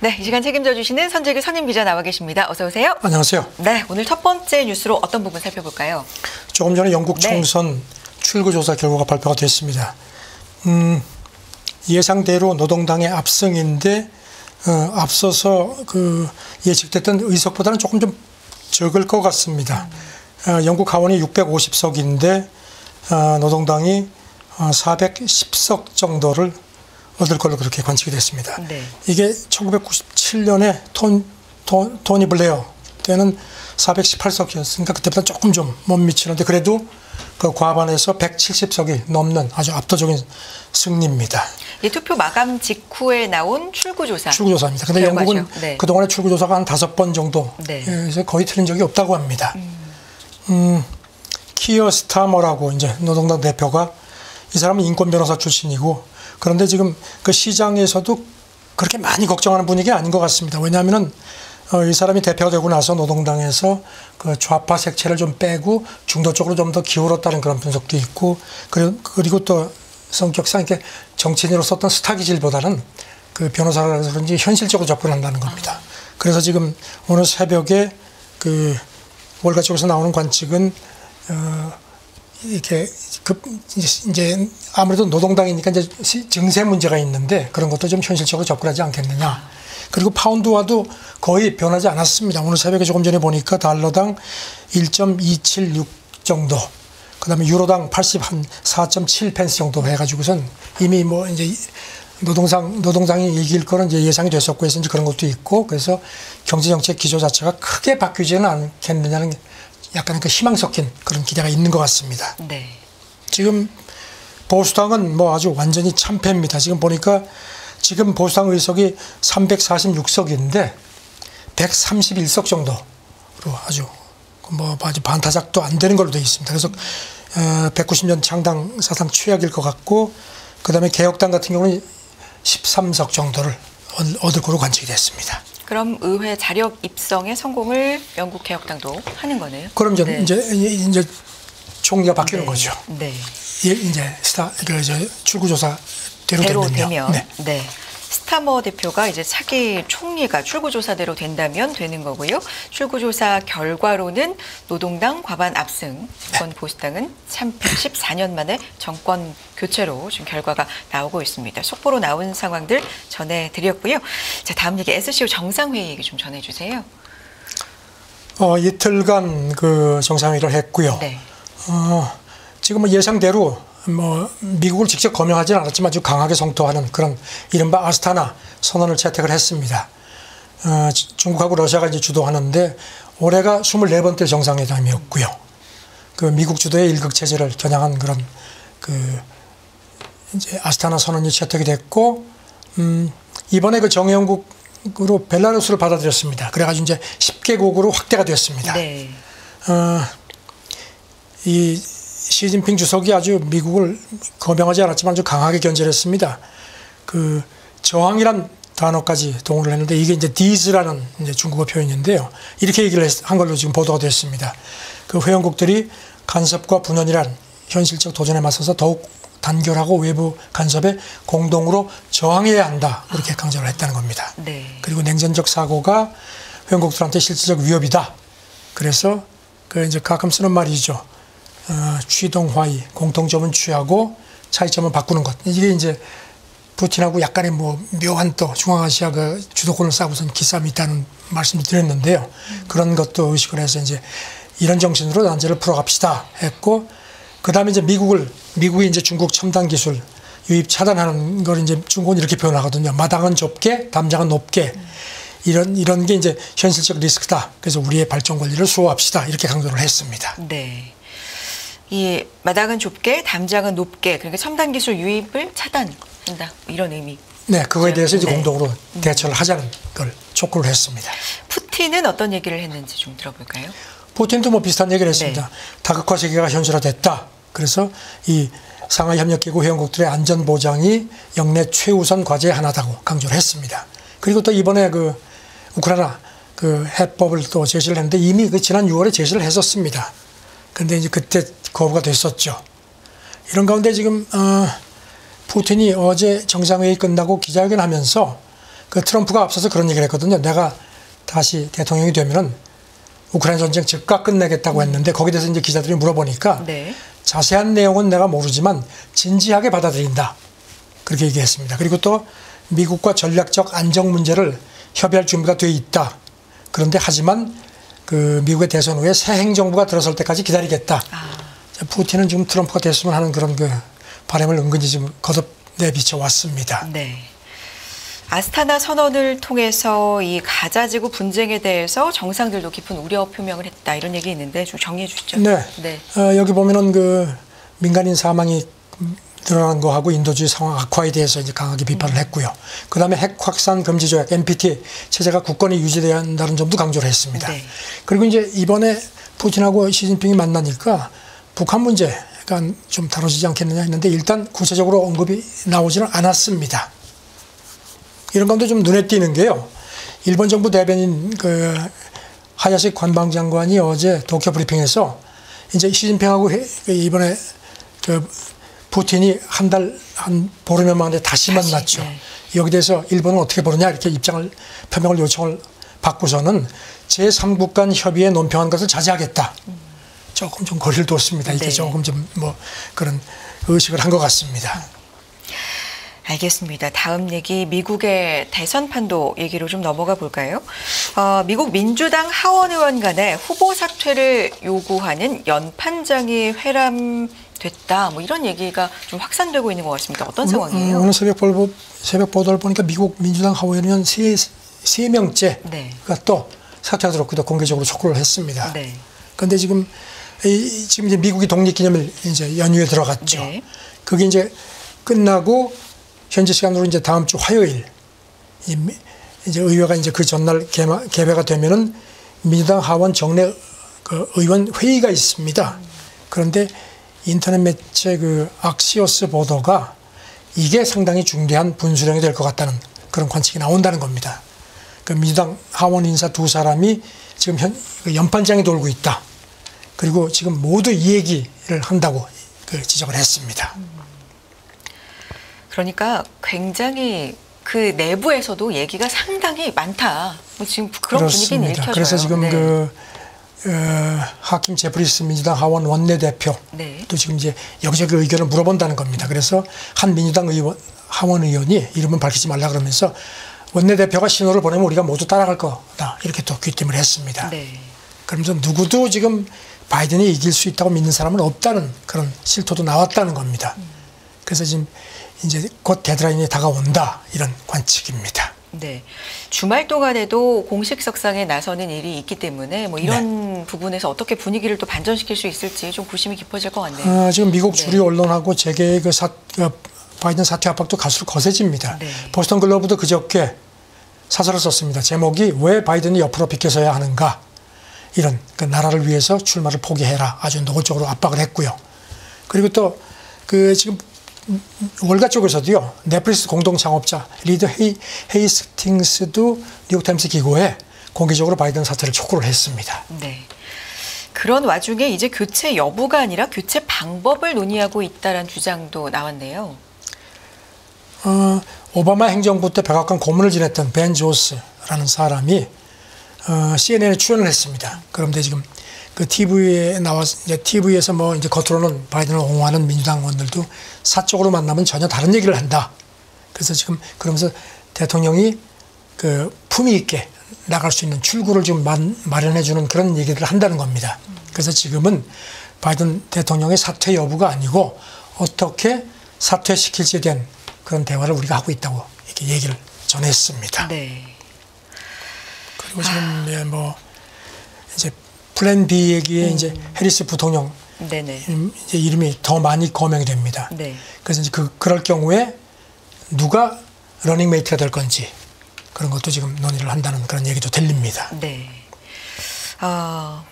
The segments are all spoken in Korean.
네, 이 시간 책임져 주시는 선재규 선임 기자 나와 계십니다. 어서 오세요. 안녕하세요. 네, 오늘 첫 번째 뉴스로 어떤 부분 살펴볼까요? 조금 전에 영국 총선 출구조사 결과가 발표가 됐습니다. 예상대로 노동당의 압승인데 앞서서 예측됐던 의석보다는 조금 좀 적을 것 같습니다. 영국 하원이 650석인데 노동당이 410석 정도를 얻을 걸로 그렇게 관측이 됐습니다. 네. 이게 1997년에 토니 블레어 때는 418석이었으니까 그때보다 조금 좀 못 미치는데 그래도 그 과반에서 170석이 넘는 아주 압도적인 승리입니다. 이 투표 마감 직후에 나온 출구조사. 출구조사입니다. 근데 영국은 그동안에 출구조사가 한 5번 정도 그래서 거의 틀린 적이 없다고 합니다. 키어 스타머라고 이제 노동당 대표가 이 사람은 인권 변호사 출신이고 그런데 지금 그 시장에서도 그렇게 많이 걱정하는 분위기 아닌 것 같습니다. 왜냐하면은 이 사람이 대표가 되고 나서 노동당에서 그 좌파 색채를 좀 빼고 중도 쪽으로 좀 더 기울었다는 그런 분석도 있고 그리고 또 성격상 이렇게 정치인으로서 어떤 스타 기질보다는 그 변호사라서 그런지 현실적으로 접근한다는 겁니다. 그래서 지금 오늘 새벽에 그 월가 쪽에서 나오는 관측은 이렇게 이제 아무래도 노동당이니까 이제 증세 문제가 있는데 그런 것도 좀 현실적으로 접근하지 않겠느냐. 그리고 파운드와도 거의 변하지 않았습니다. 오늘 새벽에 조금 전에 보니까 달러당 1.276 정도. 그다음에 유로당 84.7펜스 정도 해가지고선 이미 뭐 이제 노동당이 이길 거는 이제 예상이 됐었고 해서 이제 그런 것도 있고 그래서 경제정책 기조 자체가 크게 바뀌지는 않겠느냐는 약간 그 희망 섞인 그런 기대가 있는 것 같습니다. 네. 지금 보수당은 뭐 아주 완전히 참패입니다. 지금 보니까 지금 보수당 의석이 346석인데 131석 정도로 아주 반타작도 안 되는 걸로 되어 있습니다. 그래서 190년 창당 사상 최악일 것 같고 그다음에 개혁당 같은 경우는 13석 정도를 얻을 거로 관측이 됐습니다. 그럼 의회 자력 입성의 성공을 영국 개혁당도 하는 거네요. 그럼 이제 총리가 바뀌는 거죠. 네. 이제 출구조사 대로 되면. 네. 스타머 대표가 이제 차기 총리가 출구조사대로 된다면 되는 거고요. 출구조사 결과로는 노동당 과반 압승, 집권 보수당은 참패 14년 만에 정권 교체로 지금 결과가 나오고 있습니다. 속보로 나온 상황들 전해드렸고요. 자, 다음 얘기 SCO 정상회의 얘기 좀 전해주세요. 이틀간 그 정상회의를 했고요. 네. 지금 예상대로 미국을 직접 거명하지는 않았지만 아주 강하게 성토하는 그런 이른바 아스타나 선언을 채택을 했습니다. 중국하고 러시아가 이제 주도하는데 올해가 24번째 정상회담이었고요. 그 미국 주도의 일극 체제를 겨냥한 그런 이제 아스타나 선언이 채택이 됐고 이번에 그 정회원국으로 벨라루스를 받아들였습니다. 그래가지고 이제 10개국으로 확대가 됐습니다. 네. 이 시진핑 주석이 아주 미국을 거명하지 않았지만 아주 강하게 견제를 했습니다. 그 저항이란 단어까지 동원을 했는데 이게 이제 디즈라는 이제 중국어 표현인데요. 이렇게 얘기를 한 걸로 지금 보도가 됐습니다. 그 회원국들이 간섭과 분열이란 현실적 도전에 맞서서 더욱 단결하고 외부 간섭에 공동으로 저항해야 한다. 이렇게 강조를 했다는 겁니다. 네. 그리고 냉전적 사고가 회원국들한테 실질적 위협이다. 그래서 그 이제 가끔 쓰는 말이죠. 취동화의 공통점은 취하고 차이점은 바꾸는 것. 이게 이제 푸틴하고 약간의 뭐 묘한 또 중앙아시아 그 주도권을 싸고선 기싸움이 있다는 말씀을 드렸는데요. 그런 것도 의식을 해서 이제 이런 정신으로 난제를 풀어갑시다 했고 그다음에 이제 미국이 이제 중국 첨단 기술 유입 차단하는 걸 이제 중국은 이렇게 표현하거든요. 마당은 좁게, 담장은 높게. 이런 게 이제 현실적 리스크다. 그래서 우리의 발전 권리를 수호합시다. 이렇게 강조를 했습니다. 네. 이 마당은 좁게, 담장은 높게, 그러니까 첨단 기술 유입을 차단한다. 이런 의미. 네, 그거에 대해서 이제 공동으로 대처를 하자는 걸 촉구를 했습니다. 푸틴은 어떤 얘기를 했는지 좀 들어볼까요? 푸틴도 뭐 비슷한 얘기를 했습니다. 다극화 세계가 현실화됐다. 그래서 이 상하이 협력기구 회원국들의 안전 보장이 역내 최우선 과제의 하나다고 강조를 했습니다. 그리고 또 이번에 그 우크라이나 그 해법을 또 제시를 했는데 이미 그 지난 6월에 제시를 했었습니다. 근데 이제 그때 거부가 됐었죠. 이런 가운데 지금 푸틴이 어제 정상회의 끝나고 기자회견하면서 그 트럼프가 앞서서 그런 얘기를 했거든요. 내가 다시 대통령이 되면은 우크라이나 전쟁 즉각 끝내겠다고 했는데 거기에 대해서 이제 기자들이 물어보니까 네. 자세한 내용은 내가 모르지만 진지하게 받아들인다. 그렇게 얘기했습니다. 그리고 또 미국과 전략적 안정 문제를 협의할 준비가 돼 있다. 그런데 하지만 그 미국의 대선 후에 새 행정부가 들어설 때까지 기다리겠다. 푸틴은 지금 트럼프가 됐으면 하는 그런 그 바람을 은근히 지금 거듭 내비쳐 왔습니다. 네. 아스타나 선언을 통해서 이 가자지구 분쟁에 대해서 정상들도 깊은 우려 표명을 했다. 이런 얘기 있는데 좀 정리해 주시죠. 네. 네. 여기 보면은 그 민간인 사망이 드러난 거하고 인도주의 상황 악화에 대해서 이제 강하게 비판을 했고요. 그 다음에 핵 확산 금지 조약 NPT 체제가 굳건히 유지돼야 한다는 점도 강조를 했습니다. 네. 그리고 이제 이번에 푸틴하고 시진핑이 만나니까 북한 문제가 좀 다뤄지지 않겠느냐 했는데 일단 구체적으로 언급이 나오지는 않았습니다. 이런 가운데 좀 눈에 띄는 게요. 일본 정부 대변인 그 하야시 관방장관이 어제 도쿄 브리핑에서 이제 시진핑하고 이번에 그 푸틴이 한 보름여 만에 다시 만났죠. 네. 여기 대해서 일본은 어떻게 보느냐 이렇게 표명을 요청을 받고서는 제3국 간 협의에 논평한 것을 자제하겠다. 조금 좀 거리를 뒀습니다. 이게 네. 조금 좀 뭐 그런 의식을 한 것 같습니다. 알겠습니다. 다음 얘기 미국의 대선 판도 얘기로 좀 넘어가 볼까요? 미국 민주당 하원 의원 간의 후보 사퇴를 요구하는 연판장이 회람됐다. 뭐 이런 얘기가 좀 확산되고 있는 것 같습니다. 어떤 상황이에요? 오늘 새벽 보도를 보니까 미국 민주당 하원 의원 세 명째가 네. 또 사퇴하도록 공개적으로 촉구를 했습니다. 네. 그런데 지금 이제 미국이 독립기념일 이제 연휴에 들어갔죠. 네. 그게 이제 끝나고 현지 시간으로 이제 다음 주 화요일 이제 의회가 이제 그 전날 개회가 되면은 민주당 하원 정례 그 의원 회의가 있습니다. 그런데 인터넷 매체 그 악시오스 보도가 이게 상당히 중대한 분수령이 될 것 같다는 그런 관측이 나온다는 겁니다. 그 민주당 하원 인사 두 사람이 지금 연판장이 돌고 있다. 그리고 지금 모두 이 얘기를 한다고 그 지적을 했습니다. 그러니까 굉장히 그 내부에서도 얘기가 상당히 많다. 뭐 지금 그런 그렇습니다. 분위기는 읽혀져요. 그래서 지금 네. 하킴 제프리스 민주당 하원 원내대표 네. 또 지금 이제 여기저기 의견을 물어본다는 겁니다. 그래서 한 민주당 하원 의원이 이름은 밝히지 말라 그러면서 원내대표가 신호를 보내면 우리가 모두 따라갈 거다. 이렇게 또 귀띔을 했습니다. 네. 그러면서 누구도 지금 바이든이 이길 수 있다고 믿는 사람은 없다는 그런 실토도 나왔다는 겁니다. 그래서 지금 이제 곧 데드라인이 다가온다 이런 관측입니다. 네. 주말 동안에도 공식 석상에 나서는 일이 있기 때문에 뭐 이런 부분에서 어떻게 분위기를 또 반전시킬 수 있을지 좀 고심이 깊어질 것 같네요. 지금 미국 주류 언론하고 재계의 그 바이든 사퇴 압박도 갈수록 거세집니다. 네. 보스턴 글로브도 그저께 사설을 썼습니다. 제목이 왜 바이든이 옆으로 비켜서야 하는가. 이런 그 나라를 위해서 출마를 포기해라. 아주 노골적으로 압박을 했고요. 그리고 또 그 지금 월가 쪽에서도요. 넷플릭스 공동 창업자 리드 헤이스팅스도 뉴욕타임스 기고에 공개적으로 바이든 사퇴를 촉구를 했습니다. 네. 그런 와중에 이제 교체 여부가 아니라 교체 방법을 논의하고 있다는 주장도 나왔네요. 오바마 행정부 때 백악관 고문을 지냈던 벤 조스라는 사람이 CNN에 출연을 했습니다. 그런데 지금 그 TV에 나와서 이제 TV에서 뭐 이제 겉으로는 바이든을 옹호하는 민주당 의원들도 사적으로 만나면 전혀 다른 얘기를 한다. 그래서 지금 그러면서 대통령이 그 품위 있게 나갈 수 있는 출구를 좀 마련해주는 그런 얘기를 한다는 겁니다. 그래서 지금은 바이든 대통령의 사퇴 여부가 아니고 어떻게 사퇴시킬지에 대한 그런 대화를 우리가 하고 있다고 이렇게 얘기를 전했습니다. 네. 그리고 지금 뭐 이제 플랜 B 얘기에 이제 해리스 부통령 네네. 이제 이름이 더 많이 거명이 됩니다. 네. 그래서 이제 그럴 경우에 누가 러닝메이트가 될 건지 그런 것도 지금 논의를 한다는 그런 얘기도 들립니다. 네.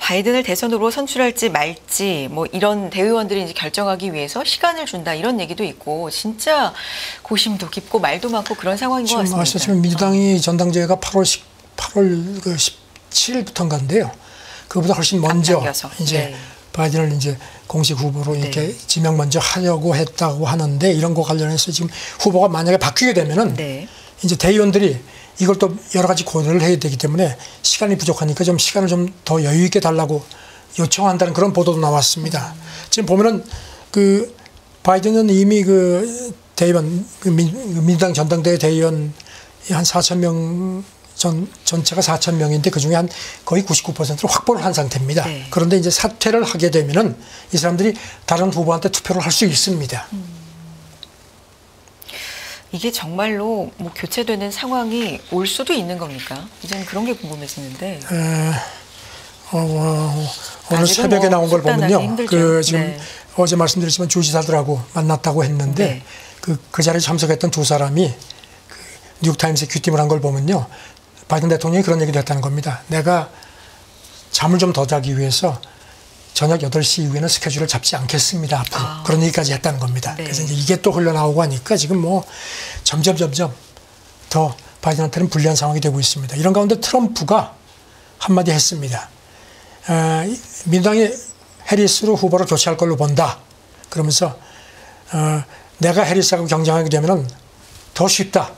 바이든을 대선으로 선출할지 말지 뭐 이런 대의원들이 이제 결정하기 위해서 시간을 준다 이런 얘기도 있고 진짜 고심도 깊고 말도 많고 그런 상황인 것 지금 같습니다. 아시다시피 민주당이 전당대회가 8월 그 17일부터인가인데요. 그보다 훨씬 먼저 앞당겨서. 이제 네. 바이든을 이제 공식 후보로 이렇게 지명 먼저 하려고 했다고 하는데 이런 거 관련해서 지금 후보가 만약에 바뀌게 되면은 네. 이제 대의원들이 이걸 또 여러 가지 고려를 해야 되기 때문에 시간이 부족하니까 좀 시간을 좀 더 여유 있게 달라고 요청한다는 그런 보도도 나왔습니다. 지금 보면은 그 바이든은 이미 그 대의원, 민주당 전당대회 대의원 한 4천 명 전체가 4천 명인데 그 중에 한 거의 99%를 확보를 한 상태입니다. 네. 그런데 이제 사퇴를 하게 되면은 이 사람들이 다른 후보한테 투표를 할 수 있습니다. 이게 정말로 뭐 교체되는 상황이 올 수도 있는 겁니까? 이제는 그런 게 궁금해지는데. 오늘 아직은 새벽에 뭐 나온 걸 속단하기 보면요. 힘들죠. 그 지금 네. 어제 말씀드렸지만 주지사들하고 만났다고 했는데 네. 그 자리에 참석했던 두 사람이 그 뉴욕타임스에 귀띔을 한 걸 보면요. 바이든 대통령이 그런 얘기를 했다는 겁니다. 내가 잠을 좀 더 자기 위해서 저녁 8시 이후에는 스케줄을 잡지 않겠습니다. 앞으로. 그런 얘기까지 했다는 겁니다. 네. 그래서 이제 이게 또 흘러나오고 하니까 지금 뭐 점점 더 바이든한테는 불리한 상황이 되고 있습니다. 이런 가운데 트럼프가 한마디 했습니다. 민주당이 해리스로 후보를 교체할 걸로 본다. 그러면서 내가 해리스하고 경쟁하게 되면은 더 쉽다.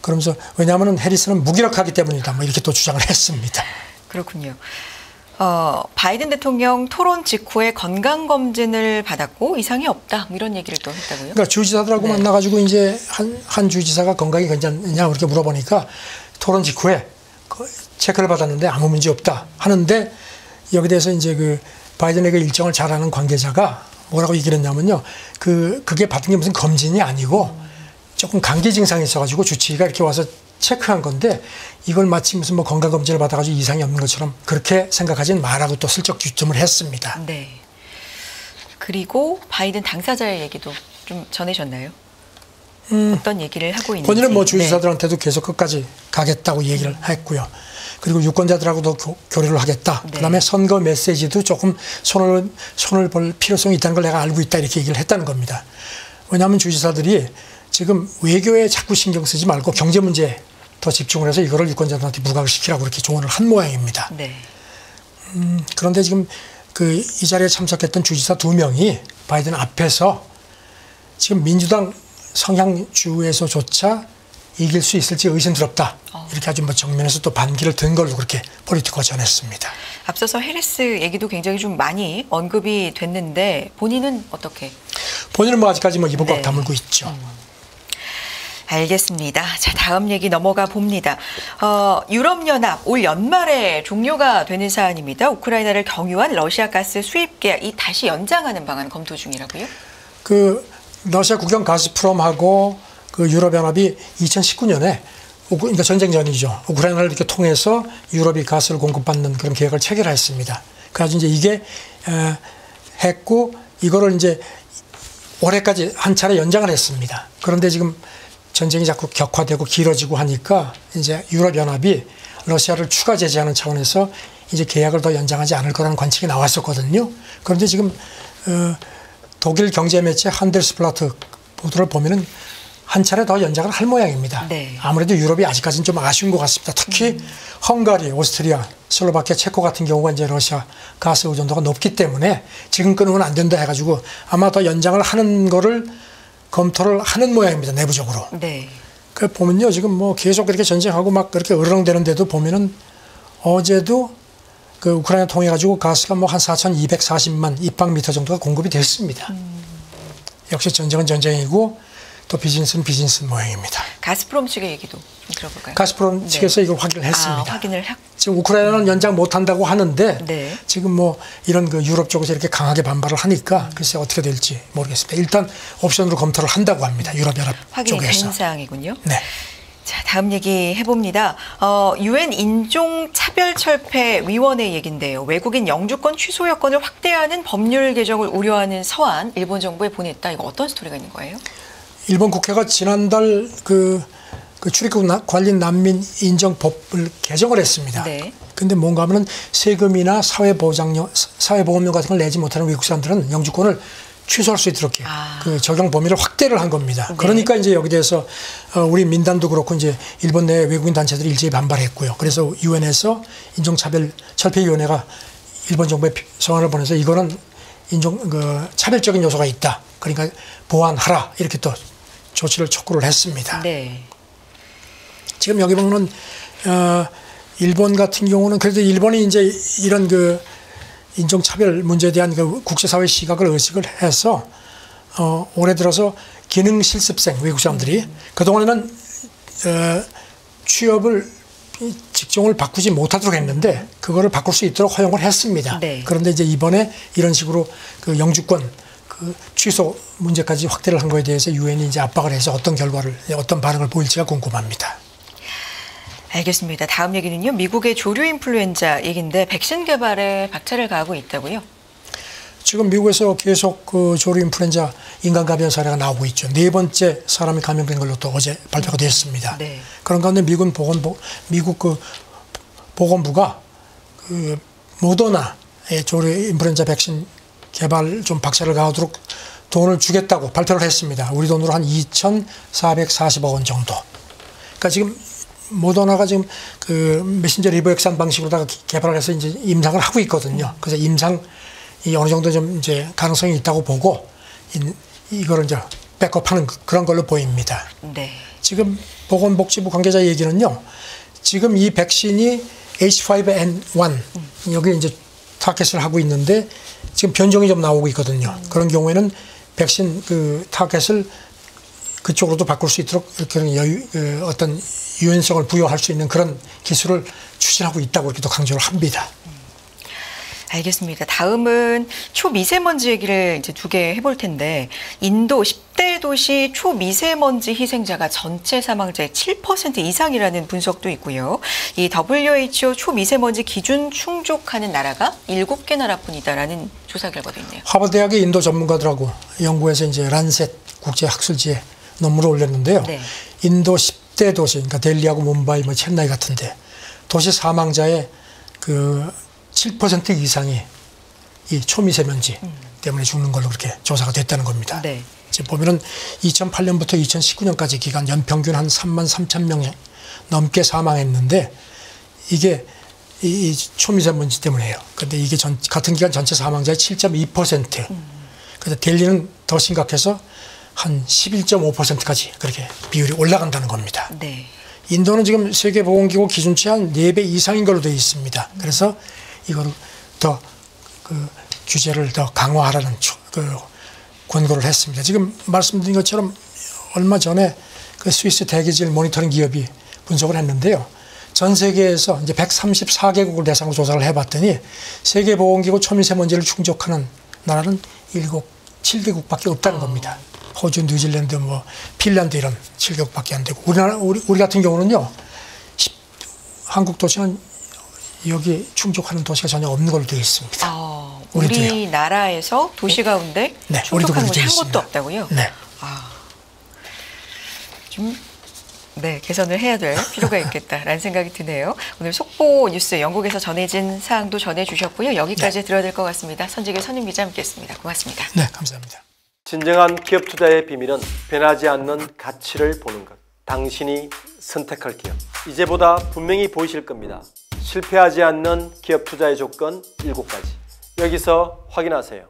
그러면서 왜냐하면 해리스는 무기력하기 때문이다. 뭐 이렇게 또 주장을 했습니다. 그렇군요. 바이든 대통령 토론 직후에 건강검진을 받았고 이상이 없다. 뭐 이런 얘기를 또 했다고요? 그러니까 주지사들하고 네. 만나가지고 이제 한 주지사가 건강이 괜찮냐 이렇게 물어보니까 토론 직후에 체크를 받았는데 아무 문제 없다 하는데 여기 대해서 이제 그 바이든에게 일정을 잘하는 관계자가 뭐라고 얘기를 했냐면요. 그게 받은 게 무슨 검진이 아니고 조금 감기 증상이 있어가지고 주치의가 이렇게 와서 체크한 건데 이걸 마치 무슨 뭐 건강검진을 받아가지고 이상이 없는 것처럼 그렇게 생각하진 마라고 또 슬쩍 규정을 했습니다. 네. 그리고 바이든 당사자의 얘기도 좀 전해졌나요? 어떤 얘기를 하고 있는지. 본인은 뭐 네. 주지사들한테도 계속 끝까지 가겠다고 얘기를 했고요. 그리고 유권자들하고도 교류를 하겠다. 네. 그다음에 선거 메시지도 조금 손을 볼 필요성이 있다는 걸 내가 알고 있다 이렇게 얘기를 했다는 겁니다. 왜냐하면 주지사들이 지금 외교에 자꾸 신경 쓰지 말고 경제 문제에 더 집중을 해서 이거를 유권자들한테 부각을 시키라고 이렇게 조언을 한 모양입니다. 네. 그런데 지금 이 자리에 참석했던 주지사 2명이 바이든 앞에서 지금 민주당 성향주에서조차 이길 수 있을지 의심스럽다. 이렇게 아주 뭐 정면에서 또 반기를 든 걸로 그렇게 폴리티코가 전했습니다. 앞서서 해리스 얘기도 굉장히 좀 많이 언급이 됐는데 본인은 어떻게? 본인은 뭐 아직까지 뭐 입을 꽉 네. 다물고 있죠. 알겠습니다. 자, 다음 얘기 넘어가 봅니다. 유럽연합 올 연말에 종료가 되는 사안입니다. 우크라이나를 경유한 러시아 가스 수입 계약이 다시 연장하는 방안 검토 중이라고요? 러시아 국영 가스프롬하고 유럽연합이 2019년에 그러니까 전쟁 전이죠. 우크라이나를 이렇게 통해서 유럽이 가스를 공급받는 그런 계약을 체결했습니다. 그래서 이제 이게 했고 이거를 이제 올해까지 한 차례 연장을 했습니다. 그런데 지금 전쟁이 자꾸 격화되고 길어지고 하니까 이제 유럽연합이 러시아를 추가 제재하는 차원에서 이제 계약을 더 연장하지 않을 거라는 관측이 나왔었거든요. 그런데 지금 독일 경제 매체 한델스블라트 보도를 보면은 한 차례 더 연장을 할 모양입니다. 네. 아무래도 유럽이 아직까지는 좀 아쉬운 것 같습니다. 특히 헝가리, 오스트리아, 슬로바키아, 체코 같은 경우가 이제 러시아 가스 의존도가 높기 때문에 지금 끊으면 안 된다 해가지고 아마 더 연장을 하는 거를 검토를 하는 모양입니다. 내부적으로. 네. 그 보면요, 지금 뭐 계속 그렇게 전쟁하고 막 그렇게 으르렁대는데도 보면은 어제도 그 우크라이나 통해 가지고 가스가 뭐 한 4,240만 입방미터 정도가 공급이 됐습니다. 역시 전쟁은 전쟁이고 또 비즈니스는 비즈니스 모양입니다. 가스프롬 측의 얘기도 좀 들어볼까요? 가스프롬 측에서 네. 이걸 확인을 했습니다. 확인을 지금 우크라이나는 연장 못 한다고 하는데 네. 지금 뭐 이런 유럽 쪽에서 이렇게 강하게 반발을 하니까 글쎄 어떻게 될지 모르겠습니다. 일단 옵션으로 검토를 한다고 합니다. 유럽연합 확인이 쪽에서. 된 사항이군요. 네. 자, 다음 얘기 해봅니다. UN 인종차별철폐위원회 얘긴데요. 외국인 영주권 취소 여건을 확대하는 법률 개정을 우려하는 서한 일본 정부에 보냈다. 이거 어떤 스토리가 있는 거예요? 일본 국회가 지난달 그 출입국 관리 난민 인정법을 개정을 했습니다. 네. 근데 뭔가 하면은 세금이나 사회보험료 같은 걸 내지 못하는 외국 사람들은 영주권을 취소할 수 있도록 그 적용 범위를 확대를 한 겁니다. 네. 그러니까 이제 여기 대해서 우리 민단도 그렇고 이제 일본 내 외국인 단체들이 일제히 반발했고요. 그래서 유엔에서 인종차별철폐위원회가 일본 정부에 성안을 보내서 이거는 차별적인 요소가 있다. 그러니까 보완하라 이렇게 또 조치를 촉구를 했습니다. 네. 지금 여기 보면 일본 같은 경우는 그래도 일본이 이제 이런 그 인종차별 문제에 대한 그 국제사회 시각을 의식을 해서 올해 들어서 기능 실습생 외국 사람들이 그동안에는 취업을 직종을 바꾸지 못하도록 했는데 그거를 바꿀 수 있도록 허용을 했습니다. 네. 그런데 이제 이번에 이런 식으로 그 영주권 그 취소 문제까지 확대를 한 거에 대해서 유엔이 이제 압박을 해서 어떤 결과를 어떤 반응을 보일지가 궁금합니다. 알겠습니다. 다음 얘기는요. 미국의 조류 인플루엔자 얘기인데 백신 개발에 박차를 가하고 있다고요? 지금 미국에서 계속 그 조류 인플루엔자 인간 감염 사례가 나오고 있죠. 4번째 사람이 감염된 걸로 또 어제 발표가 됐습니다. 네. 그런 가운데 미국 그 보건부가 그 모더나의 조류 인플루엔자 백신 개발 좀 박차를 가하도록 돈을 주겠다고 발표를 했습니다. 우리 돈으로 한 2,440억 원 정도. 그러니까 지금 모더나가 지금 그 메신저 리보액산 방식으로다가 개발을 해서 이제 임상을 하고 있거든요. 그래서 임상이 어느 정도 좀 이제 가능성이 있다고 보고 이거를 이제 백업하는 그런 걸로 보입니다. 네. 지금 보건복지부 관계자 얘기는요. 지금 이 백신이 H5N1 여기 이제 타겟을 하고 있는데 지금 변종이 좀 나오고 있거든요. 그런 경우에는 백신 그 타겟을 그쪽으로도 바꿀 수 있도록 이렇게 어떤 유연성을 부여할 수 있는 그런 기술을 추진하고 있다고 이렇게 또 강조를 합니다. 알겠습니다. 다음은 초미세먼지 얘기를 이제 2개 해볼 텐데 인도 10대 도시 초미세먼지 희생자가 전체 사망자의 7% 이상이라는 분석도 있고요. 이 WHO 초미세먼지 기준 충족하는 나라가 7개 나라뿐이다라는 조사 결과도 있네요. 하버드대학의 인도 전문가들하고 연구해서 이제 란셋 국제학술지에 논문을 올렸는데요. 네. 인도 10대 도시, 그러니까 델리하고 뭄바이, 뭐 첸나이 같은데 도시 사망자의 그 7% 이상이 이 초미세먼지 때문에 죽는 걸로 그렇게 조사가 됐다는 겁니다. 네. 지금 보면은 2008년부터 2019년까지 기간 연평균 한 3만 3천 명 넘게 사망했는데 이게 이 초미세먼지 때문에요. 근데 이게 같은 기간 전체 사망자의 7.2%. 그래서 델리는 더 심각해서 한 11.5%까지 그렇게 비율이 올라간다는 겁니다. 네. 인도는 지금 세계보건기구 기준치 한 4배 이상인 걸로 되어 있습니다. 그래서 이거를 더 그 규제를 더 강화하라는 그 권고를 했습니다. 지금 말씀드린 것처럼 얼마 전에 그 스위스 대기질 모니터링 기업이 분석을 했는데요. 전 세계에서 이제 134개국을 대상으로 조사를 해봤더니 세계보건기구 초미세먼지를 충족하는 나라는 7개국밖에 없다는 겁니다. 호주, 뉴질랜드, 뭐 핀란드 이런 7개국밖에 안 되고 우리 같은 경우는요. 한국 도시는 여기 충족하는 도시가 전혀 없는 걸로 되어 있습니다. 우리나라에서 도시 가운데 네, 충족하는 곳이 한 있습니다. 곳도 없다고요? 네. 좀 개선을 해야 될 필요가 있겠다라는 생각이 드네요. 오늘 속보 뉴스 영국에서 전해진 사항도 전해주셨고요. 여기까지 들어야 될 것 같습니다. 선직의 선임 기자 함께했습니다. 고맙습니다. 네, 감사합니다. 진정한 기업 투자의 비밀은 변하지 않는 가치를 보는 것. 당신이 선택할 기업. 이제보다 분명히 보이실 겁니다. 실패하지 않는 기업 투자의 조건 7가지. 여기서 확인하세요.